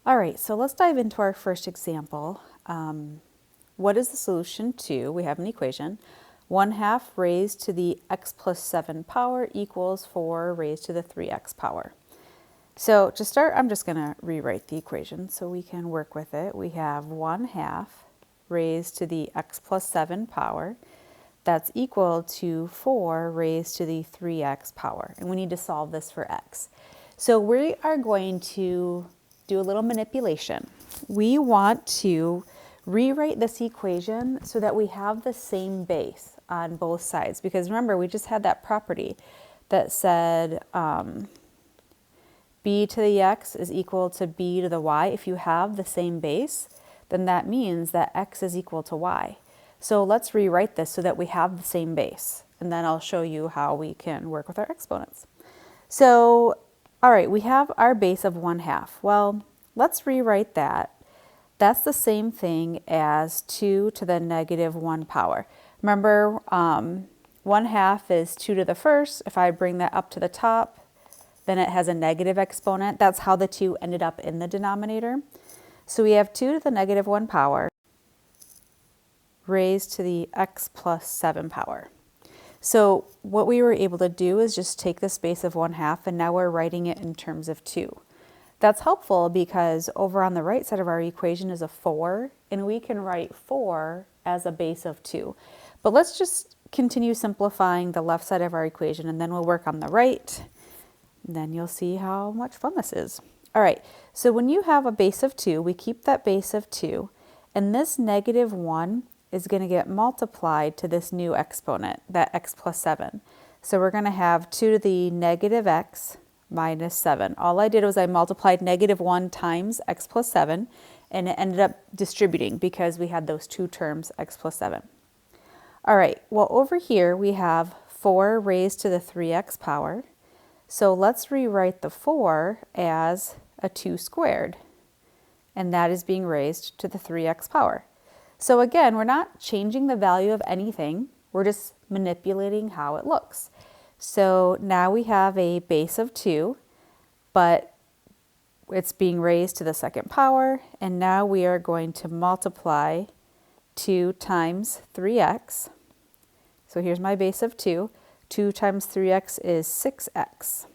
All right, so let's dive into our first example. What is the solution to, we have an equation, 1/2 raised to the x plus 7 power equals 4 raised to the 3x power. So to start, I'm just going to rewrite the equation so we can work with it. We have 1/2 raised to the x plus 7 power. That's equal to 4 raised to the 3x power. And we need to solve this for x. So we are going to do a little manipulation. We want to rewrite this equation so that we have the same base on both sides. Because remember, we just had that property that said b to the x is equal to b to the y. If you have the same base, then that means that x is equal to y. So let's rewrite this so that we have the same base. And then I'll show you how we can work with our exponents. So, all right, we have our base of 1/2. Well, let's rewrite that. That's the same thing as 2 to the negative 1 power. Remember, 1/2 is 2 to the first. If I bring that up to the top, then it has a negative exponent. That's how the 2 ended up in the denominator. So we have 2 to the negative 1 power raised to the x plus 7 power. So what we were able to do is just take this base of 1/2 and now we're writing it in terms of 2. That's helpful because over on the right side of our equation is a 4 and we can write 4 as a base of 2. But let's just continue simplifying the left side of our equation and then we'll work on the right. And then you'll see how much fun this is. All right, so when you have a base of 2, we keep that base of 2 and this negative 1 is going to get multiplied to this new exponent, that x plus 7. So we're going to have 2 to the negative x minus 7. All I did was I multiplied negative 1 times x plus 7, and it ended up distributing because we had those two terms, x plus 7. All right, well over here we have 4 raised to the 3x power. So let's rewrite the 4 as a 2 squared, and that is being raised to the 3x power. So again, we're not changing the value of anything, we're just manipulating how it looks. So now we have a base of 2, but it's being raised to the second power, and now we are going to multiply 2 times 3x. So here's my base of 2. 2 times 3x is 6x.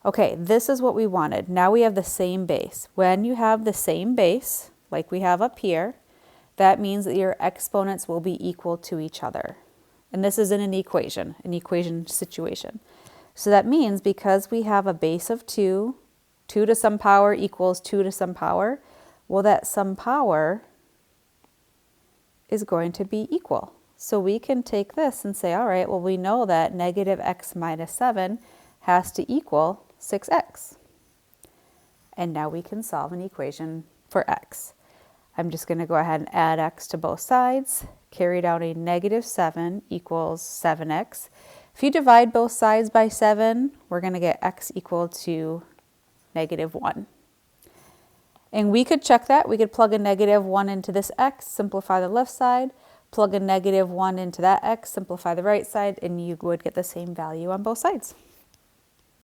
Okay, this is what we wanted. Now we have the same base. When you have the same base, like we have up here, that means that your exponents will be equal to each other. And this is in an equation situation. So that means because we have a base of 2, 2 to some power equals 2 to some power, well, that some power is going to be equal. So we can take this and say, all right, well, we know that negative x minus 7 has to equal 6x. And now we can solve an equation for x. I'm just going to go ahead and add x to both sides. Carry down a negative 7 equals 7x. If you divide both sides by 7, we're going to get x equal to negative 1. And we could check that. We could plug a negative 1 into this x, simplify the left side, plug a negative 1 into that x, simplify the right side, and you would get the same value on both sides.